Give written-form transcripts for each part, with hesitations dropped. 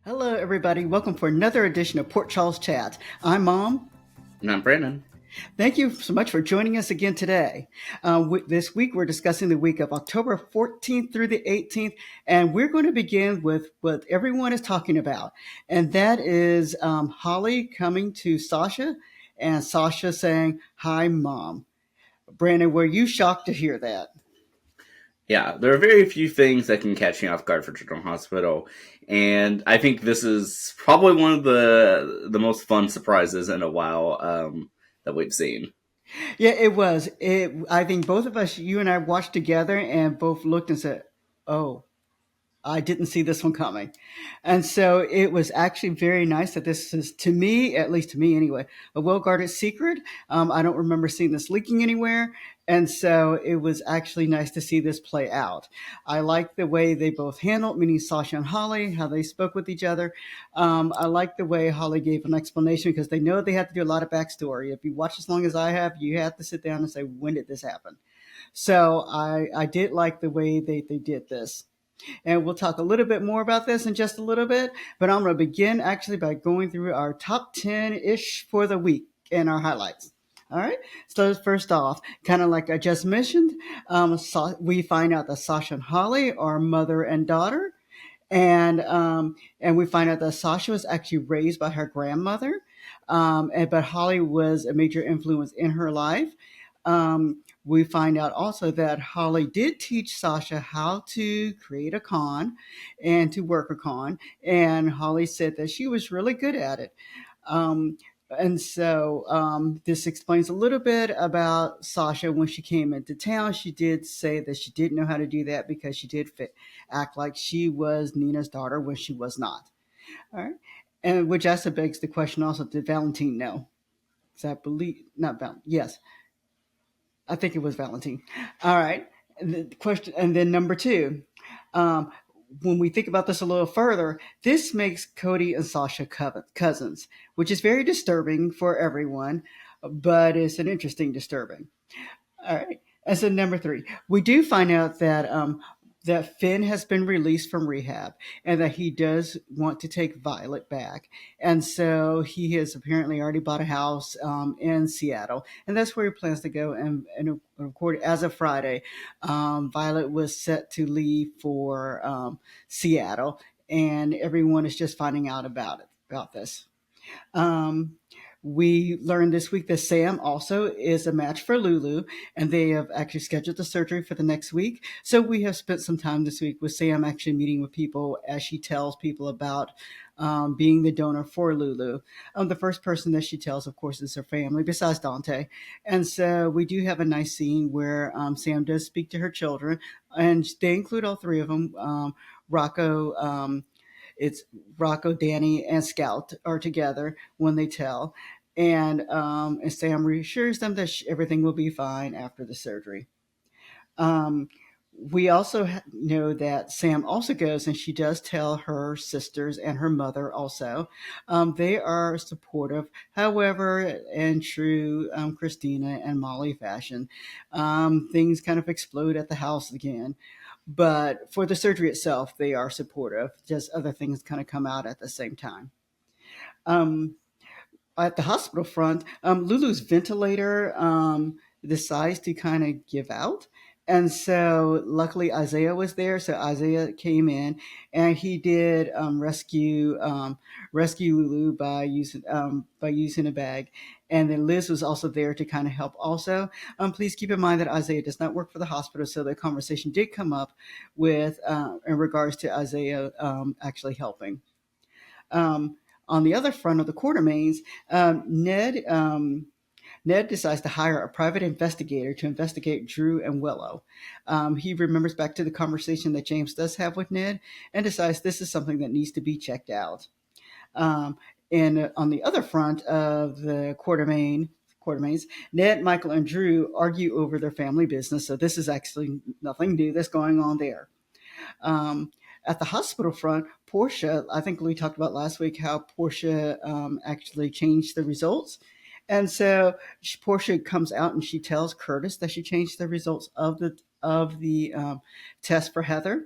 Hello, everybody. Welcome for another edition of Port Charles Chat. I'm Mom. And I'm Brandon. Thank you so much for joining us again today. This week, we're discussing the week of October 14th through the 18th, and we're going to begin with what everyone is talking about, and that is Holly coming to Sasha and Sasha saying, "Hi, Mom." Brandon, were you shocked to hear that? Yeah, there are very few things that can catch me off guard for Children's Hospital, and I think this is probably one of the most fun surprises in a while that we've seen. Yeah, it was. I think both of us, you and I, watched together and both looked and said, "Oh, I didn't see this one coming." And so it was actually very nice that this is, to me, at least to me anyway, a well guarded secret. I don't remember seeing this leaking anywhere. And so it was actually nice to see this play out. I like the way they both handled, meaning Sasha and Holly, how they spoke with each other. I like the way Holly gave an explanation because they know they have to do a lot of backstory. If you watch as long as I have, you have to sit down and say, when did this happen? So I did like the way they did this. And we'll talk a little bit more about this in just a little bit. But I'm going to begin actually by going through our top 10 ish for the week and our highlights. All right. So first off, kind of like I just mentioned, we find out that Sasha and Holly are mother and daughter, and we find out that Sasha was actually raised by her grandmother, but Holly was a major influence in her life. We find out also that Holly did teach Sasha how to create a con and to work a con, and Holly said that she was really good at it. Um, this explains a little bit about Sasha when she came into town. She did say that she didn't know how to do that because she did act like she was Nina's daughter when she was not. All right. And which also begs the question also, did Valentine know? Because I believe, not Val, yes, I think it was Valentine. All right. And the question, and then number two, um, when we think about this a little further, this makes Cody and Sasha cousins, which is very disturbing for everyone, but it's an interesting disturbing. All right. And so number three, we do find out that Finn has been released from rehab and that he does want to take Violet back. And so he has apparently already bought a house in Seattle, and that's where he plans to go. And according as of Friday, Violet was set to leave for Seattle, and everyone is just finding out about this. Um, we learned this week that Sam also is a match for Lulu, and they have actually scheduled the surgery for the next week. So we have spent some time this week with Sam actually meeting with people as she tells people about being the donor for Lulu. The first person that she tells, of course, is her family, besides Dante. And so we do have a nice scene where Sam does speak to her children, and they include all three of them. Rocco, it's Rocco, Danny, and Scout are together when they tell. And Sam reassures them that everything will be fine after the surgery. Um, we also know that Sam also goes and she does tell her sisters and her mother also. They are supportive. However, in true Christina and Molly fashion, things kind of explode at the house again. But for the surgery itself, they are supportive. Just other things kind of come out at the same time. Um, at the hospital front, Lulu's ventilator decides to kind of give out. And so, luckily, Isaiah was there. So Isaiah came in, and he did rescue Lulu by using a bag. And then Liz was also there to kind of help. Also, please keep in mind that Isaiah does not work for the hospital, so the conversation did come up with in regards to Isaiah actually helping. Um, on the other front of the Quartermains, Ned decides to hire a private investigator to investigate Drew and Willow. He remembers back to the conversation that James does have with Ned and decides this is something that needs to be checked out. And on the other front of the Quartermains, Ned, Michael, and Drew argue over their family business. So this is actually nothing new that's going on there. Um, at the hospital front, Portia, I think we talked about last week how Portia actually changed the results. And so Portia comes out and she tells Curtis that she changed the results of the test for Heather.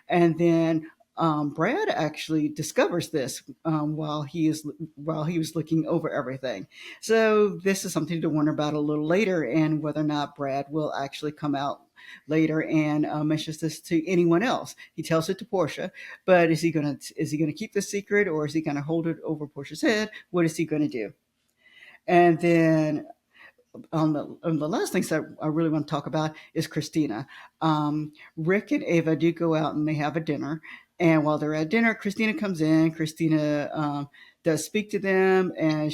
And then Brad actually discovers this while he was looking over everything. So this is something to wonder about a little later, and whether or not Brad will actually come out later and mentions this to anyone else. He tells it to Portia, but is he gonna keep the secret, or is he gonna hold it over Portia's head? What is he gonna do? And then the last things that I really want to talk about is Christina. Rick and Ava do go out and they have a dinner. And while they're at dinner, Christina comes in. Christina does speak to them, and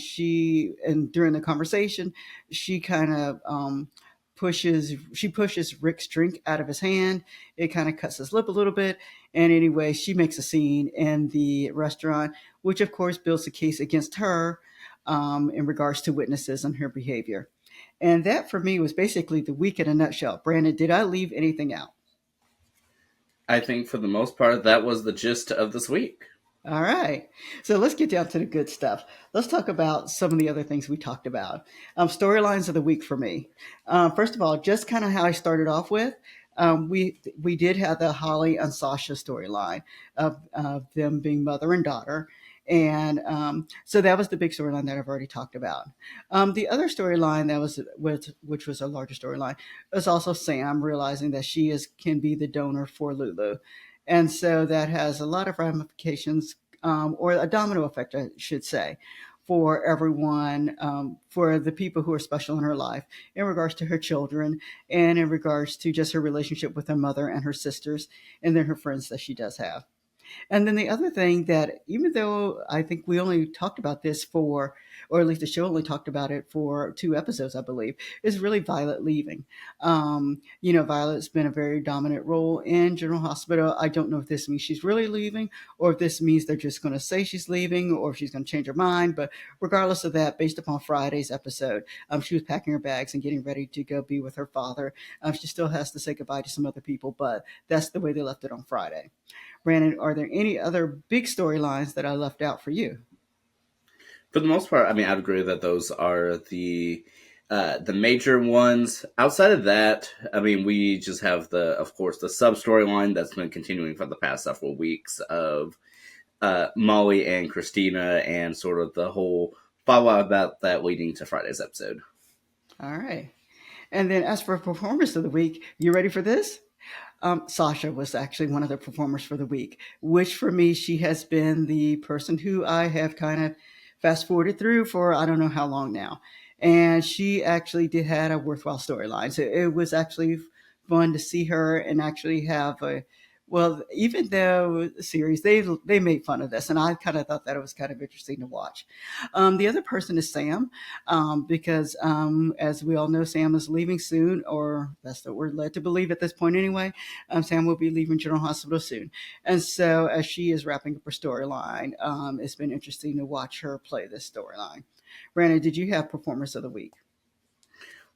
during the conversation, she kind of pushes Rick's drink out of his hand. It kind of cuts his lip a little bit. And anyway, she makes a scene in the restaurant, which of course builds a case against her in regards to witnesses and her behavior. And that for me was basically the week in a nutshell. Brandon, did I leave anything out? I think for the most part, that was the gist of this week. All right. So let's get down to the good stuff. Let's talk about some of the other things we talked about. Storylines of the week for me. First of all, just kind of how I started off with. We did have the Holly and Sasha storyline of them being mother and daughter. And so that was the big storyline that I've already talked about. The other storyline which was a larger storyline, was also Sam realizing that can be the donor for Lulu, and so that has a lot of ramifications, or a domino effect, I should say, for everyone, for the people who are special in her life, in regards to her children, and in regards to just her relationship with her mother and her sisters, and then her friends that she does have. And then the other thing that, even though I think we only talked about this or at least the show only talked about it for 2 episodes, I believe, is really Violet leaving. Violet's been a very dominant role in General Hospital. I don't know if this means she's really leaving, or if this means they're just going to say she's leaving, or if she's going to change her mind. But regardless of that, based upon Friday's episode, she was packing her bags and getting ready to go be with her father. She still has to say goodbye to some other people, but that's the way they left it on Friday. Brandon, are there any other big storylines that I left out for you? For the most part, I mean, I'd agree that those are the major ones. Outside of that, I mean, we just have of course, the sub storyline that's been continuing for the past several weeks of Molly and Christina, and sort of the whole follow about that leading to Friday's episode. All right. And then as for performance of the week, you ready for this? Sasha was actually one of the performers for the week, which for me, she has been the person who I have kind of fast forwarded through for I don't know how long now. And she actually did had a worthwhile storyline. So it was actually fun to see her and actually have a, well, even though the series they made fun of this, and I kind of thought that it was kind of interesting to watch. The other person is Sam, because as we all know, Sam is leaving soon, or that's what we're led to believe at this point anyway. Sam will be leaving General Hospital soon, and so as she is wrapping up her storyline, it's been interesting to watch her play this storyline. Brandon, did you have performers of the week?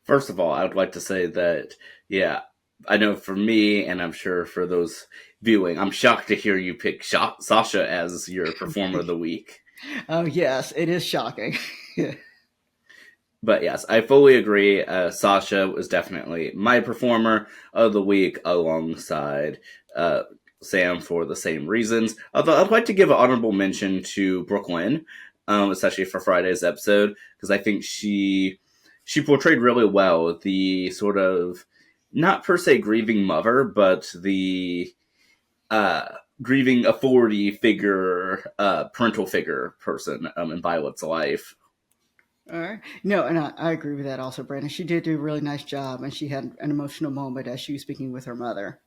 First of all, I would like to say that, yeah, I know for me, and I'm sure for those viewing, I'm shocked to hear you pick Sasha as your performer of the week. Oh yes, it is shocking. But yes, I fully agree. Sasha was definitely my performer of the week alongside Sam for the same reasons. Although I'd like to give an honorable mention to Brooklyn, especially for Friday's episode, because I think she portrayed really well the sort of, not per se grieving mother, but the grieving authority figure, parental figure person in Violet's life. All right. No, and I agree with that also, Brandon. She did do a really nice job, and she had an emotional moment as she was speaking with her mother.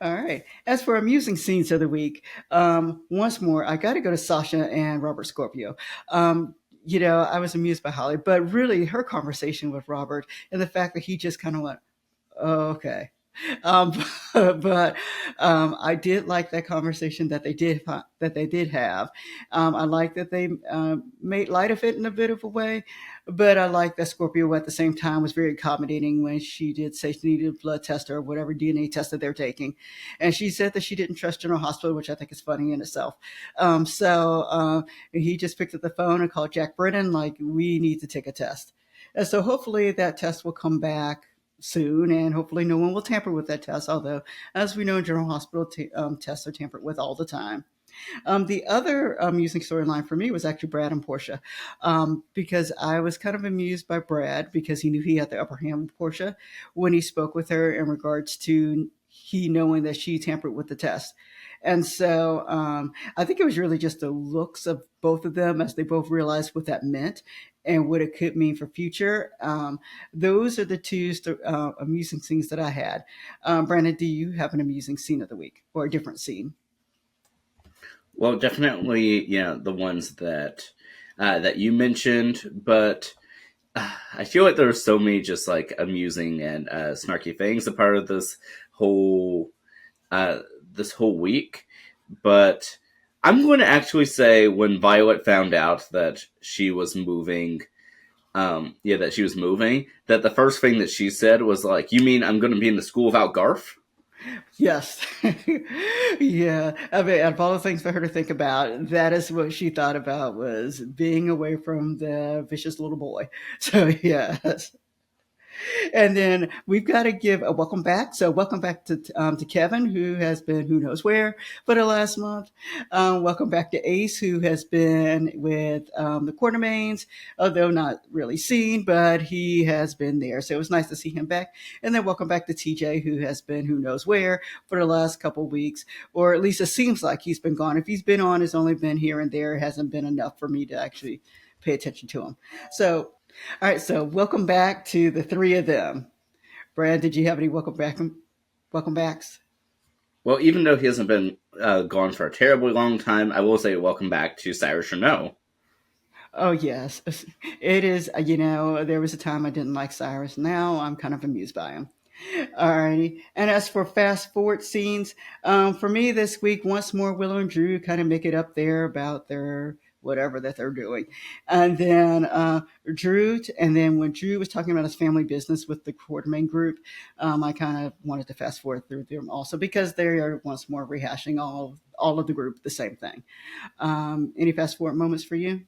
All right. As for amusing scenes of the week, once more, I got to go to Sasha and Robert Scorpio. I was amused by Holly, but really her conversation with Robert and the fact that he just kind of went, oh, okay. Um, but I did like that conversation that they did have. I like that they made light of it in a bit of a way, but I like that Scorpio at the same time was very accommodating when she did say she needed a blood test or whatever DNA test that they're taking, and she said that she didn't trust General Hospital, which I think is funny in itself. He just picked up the phone and called Jack Brennan like, we need to take a test, and so hopefully that test will come back soon, and hopefully no one will tamper with that test. Although, as we know, General Hospital tests are tampered with all the time. The other amusing storyline for me was actually Brad and Portia, because I was kind of amused by Brad because he knew he had the upper hand with Portia when he spoke with her in regards to he knowing that she tampered with the test. And so I think it was really just the looks of both of them as they both realized what that meant and what it could mean for future. Those are the two amusing scenes that I had. Brandon, do you have an amusing scene of the week or a different scene? Well, definitely, the ones that you mentioned, but I feel like there are so many just like amusing and snarky things a part of whole uh, this whole week. But I'm going to actually say when Violet found out that she was moving, that she was moving, that the first thing that she said was like, "You mean I'm going to be in the school without Garth?" Yes. Yeah. I mean, out of all the things for her to think about, that is what she thought about was being away from the vicious little boy. So, yes. And then we've got to give a welcome back. So, welcome back to Kevin, who has been who knows where for the last month. Welcome back to Ace, who has been with the Quartermains, although not really seen, but he has been there. So, it was nice to see him back. And then welcome back to TJ, who has been who knows where for the last couple weeks, or at least it seems like he's been gone. If he's been on, it's only been here and there. It hasn't been enough for me to actually pay attention to him. So, all right, so welcome back to the three of them. Brad, did you have any welcome backs? Well, even though he hasn't been gone for a terribly long time, I will say welcome back to Cyrus Renault. Oh yes, it is. There was a time I didn't like Cyrus. Now I'm kind of amused by him. Alrighty. And as for fast forward scenes, for me this week, once more, Willow and Drew kind of make it up there about their whatever that they're doing. And then and then when Drew was talking about his family business with the Quartermain group, I kind of wanted to fast forward through them also because they are once more rehashing all of the group the same thing. Any fast forward moments for you?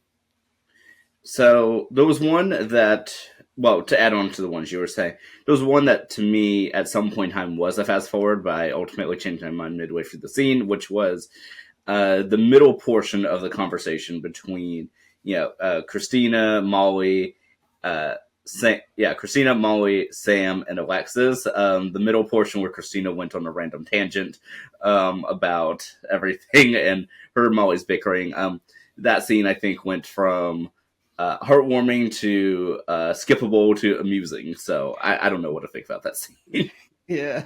So there was one that, well, to add on to the ones you were saying, there was one that to me at some point in time was a fast forward, but I ultimately changed my mind midway through the scene, which was the middle portion of the conversation between, Christina, Molly, Christina, Molly, Sam, and Alexis. The middle portion where Christina went on a random tangent about everything and her and Molly's bickering. That scene, I think, went from heartwarming to skippable to amusing. So I don't know what to think about that scene. Yeah.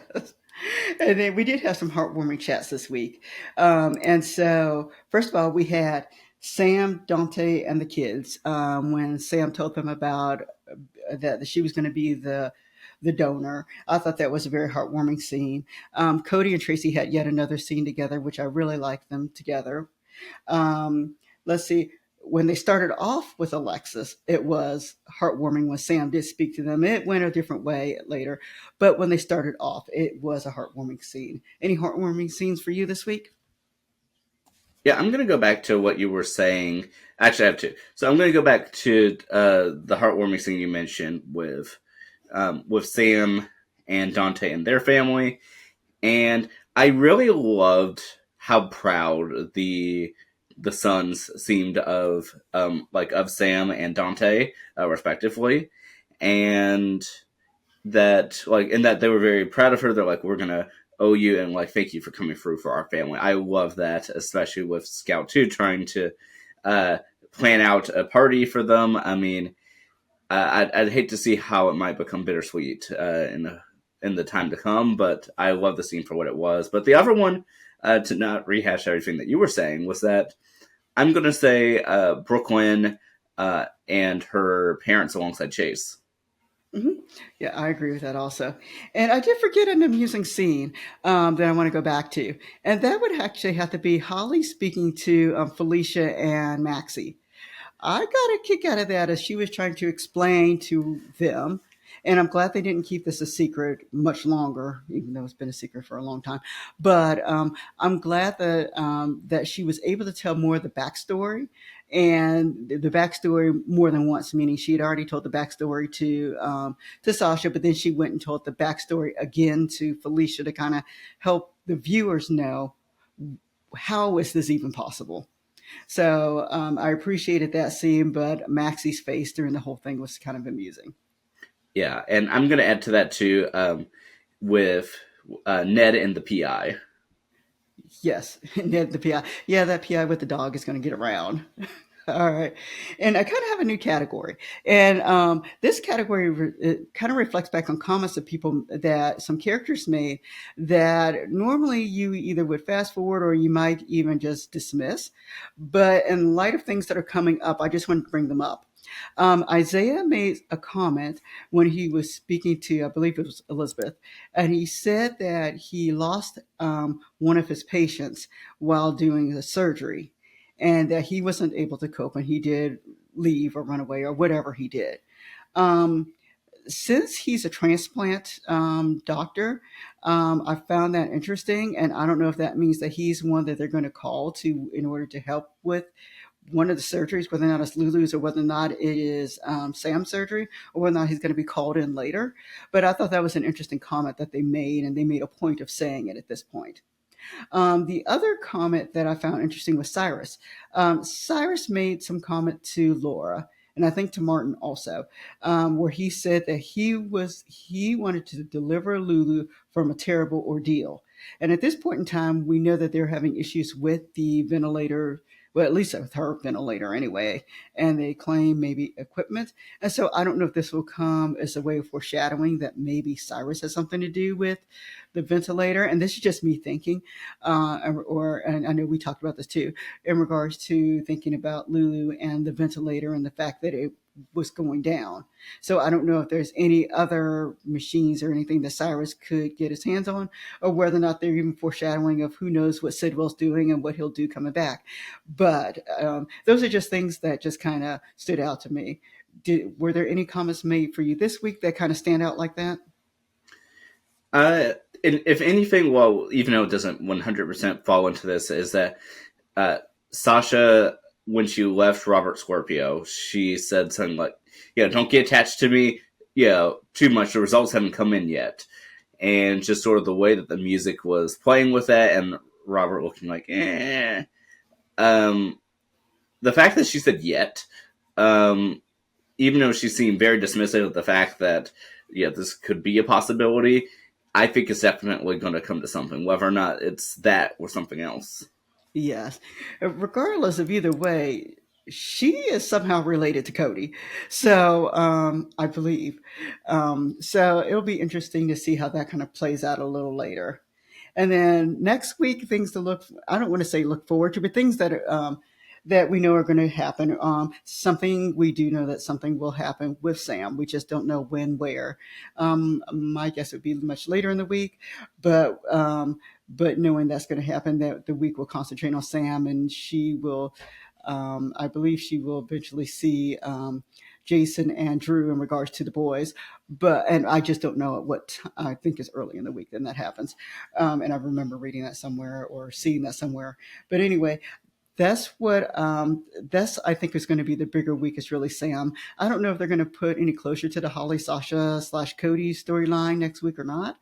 And then we did have some heartwarming chats this week. And so, first of all, we had Sam, Dante, and the kids. When Sam told them about that she was going to be the donor, I thought that was a very heartwarming scene. Cody and Tracy had yet another scene together, which I really liked them together. Let's see. When they started off with Alexis, it was heartwarming when Sam did speak to them. It went a different way later, but when they started off, it was a heartwarming scene. Any heartwarming scenes for you this week? Yeah, I'm going to go back to what you were saying. Actually, I have two. So I'm going to go back to the heartwarming scene you mentioned with Sam and Dante and their family. And I really loved how proud the sons seemed of Sam and Dante, respectively, and that they were very proud of her. They're like, we're gonna owe you and like thank you for coming through for our family. I love that, especially with Scout 2 trying to uh, plan out a party for them. I mean, I'd hate to see how it might become bittersweet in the time to come, but I love the scene for what it was. But the other one, to not rehash everything that you were saying, was that I'm going to say Brooklyn and her parents alongside Chase. Mm-hmm. Yeah, I agree with that also. And I did forget an amusing scene that I want to go back to. And that would actually have to be Holly speaking to Felicia and Maxie. I got a kick out of that as she was trying to explain to them. And I'm glad they didn't keep this a secret much longer, even though it's been a secret for a long time. But I'm glad that she was able to tell more of the backstory, and the backstory more than once. Meaning, she had already told the backstory to Sasha, but then she went and told the backstory again to Felicia to kind of help the viewers know how is this even possible. So I appreciated that scene, but Maxie's face during the whole thing was kind of amusing. Yeah, and I'm going to add to that too, with Ned and the PI. Yes, Ned the PI. Yeah, that PI with the dog is going to get around. All right. And I kind of have a new category. And this category kind of reflects back on comments of people that some characters made that normally you either would fast forward or you might even just dismiss. But in light of things that are coming up, I just wanted to bring them up. Isaiah made a comment when he was speaking to, I believe it was Elizabeth, and he said that he lost one of his patients while doing the surgery, and that he wasn't able to cope, and he did leave or run away or whatever he did. Um, since he's a transplant doctor, I found that interesting, and I don't know if that means that he's one that they're going to call to in order to help with one of the surgeries, whether or not it's Lulu's or whether or not it is Sam's surgery, or whether or not he's going to be called in later. But I thought that was an interesting comment that they made, and they made a point of saying it at this point. The other comment that I found interesting was Cyrus. Cyrus made some comment to Laura, and I think to Martin also, where he said that he wanted to deliver Lulu from a terrible ordeal. And at this point in time, we know that they're having issues with the ventilator. Well, at least with her ventilator anyway, and they claim maybe equipment. And so I don't know if this will come as a way of foreshadowing that maybe Cyrus has something to do with the ventilator. And this is just me thinking, and I know we talked about this too, in regards to thinking about Lulu and the ventilator and the fact that it was going down. So I don't know if there's any other machines or anything that Cyrus could get his hands on, or whether or not they're even foreshadowing of who knows what Sidwell's doing and what he'll do coming back. But those are just things that just kind of stood out to me. Were there any comments made for you this week that kind of stand out like that? Uh, and if anything, well, even though it doesn't 100% fall into this, is that uh, Sasha, when she left Robert Scorpio, she said something like, "Yeah, don't get attached to me. Yeah, too much. The results haven't come in yet." And just sort of the way that the music was playing with that, and Robert looking like, eh. Um, the fact that she said yet, um, even though she seemed very dismissive of the fact that, yeah, this could be a possibility, I think it's definitely going to come to something, whether or not it's that or something else. Yes. Regardless of either way, she is somehow related to Cody. So I believe. So it'll be interesting to see how that kind of plays out a little later. And then next week, things to look, I don't want to say look forward to, but things that are, that we know are going to happen. Something we do know that something will happen with Sam. We just don't know when, where. My guess would be much later in the week, but knowing that's going to happen, that the week will concentrate on Sam, and she will. I believe she will eventually see Jason and Drew in regards to the boys, and I just don't know at what I think is early in the week then that happens. And I remember reading that somewhere or seeing that somewhere. But anyway, that's I think is going to be the bigger week is really Sam. I don't know if they're going to put any closure to the Holly Sasha / Cody storyline next week or not,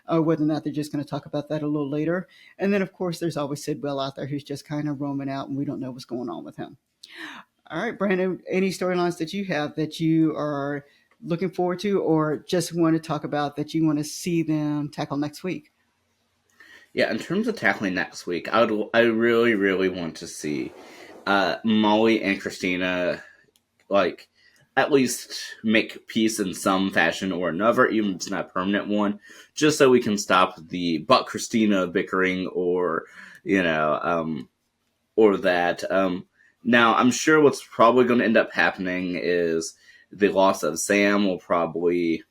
or whether or not they're just going to talk about that a little later. And then of course there's always Sidwell out there who's just kind of roaming out, and we don't know what's going on with him. All right, Brandon, any storylines that you have that you are looking forward to, or just want to talk about that you want to see them tackle next week? Yeah, in terms of tackling next week, I really, really want to see Molly and Christina, like, at least make peace in some fashion or another, even if it's not a permanent one, just so we can stop the Buck Christina bickering, or, you know, or that. Now, I'm sure what's probably going to end up happening is the loss of Sam will probably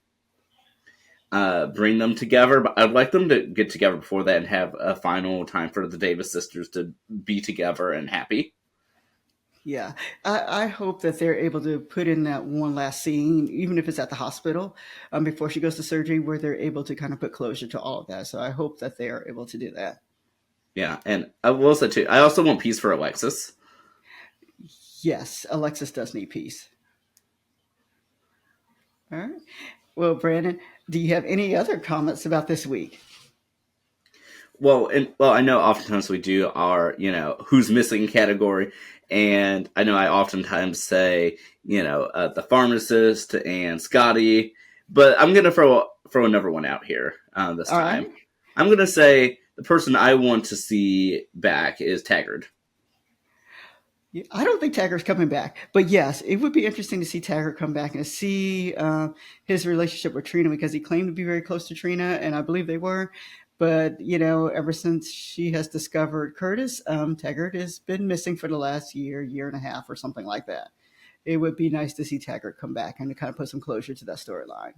bring them together, but I'd like them to get together before that and have a final time for the Davis sisters to be together and happy. Yeah, I hope that they're able to put in that one last scene, even if it's at the hospital, before she goes to surgery, where they're able to kind of put closure to all of that. So I hope that they are able to do that. Yeah, and I will say too, I also want peace for Alexis. Yes, Alexis does need peace. All right. Well, Brandon, do you have any other comments about this week? Well, I know oftentimes we do our, who's missing category, and I know I oftentimes say, the pharmacist and Scotty, but I'm gonna throw another one out here this All time. right. I'm gonna say the person I want to see back is Taggart. Yeah, I don't think Taggart's coming back, but yes, it would be interesting to see Taggart come back and see his relationship with Trina, because he claimed to be very close to Trina, and I believe they were. But ever since she has discovered Curtis, Taggart has been missing for the last year, year and a half, or something like that. It would be nice to see Taggart come back and to kind of put some closure to that storyline.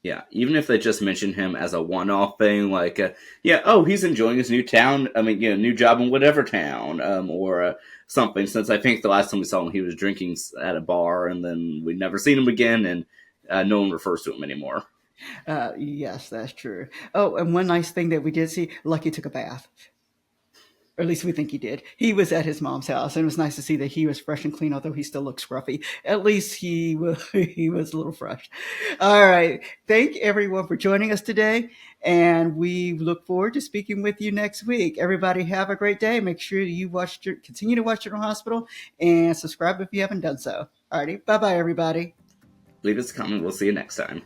Yeah, even if they just mention him as a one-off thing, like, yeah, oh, he's enjoying his new town. I mean, new job in whatever town, or something. Since I think the last time we saw him, he was drinking at a bar, and then we'd never seen him again, and no one refers to him anymore. Yes, that's true. Oh, and one nice thing that we did see, Lucky took a bath. Or at least we think he did. He was at his mom's house, and it was nice to see that he was fresh and clean, although he still looks scruffy. At least he was, he was a little fresh. All right. Thank everyone for joining us today, and we look forward to speaking with you next week. Everybody have a great day. Make sure you continue to watch General Hospital, and subscribe if you haven't done so. All righty. Bye-bye, everybody. Leave us a comment. We'll see you next time.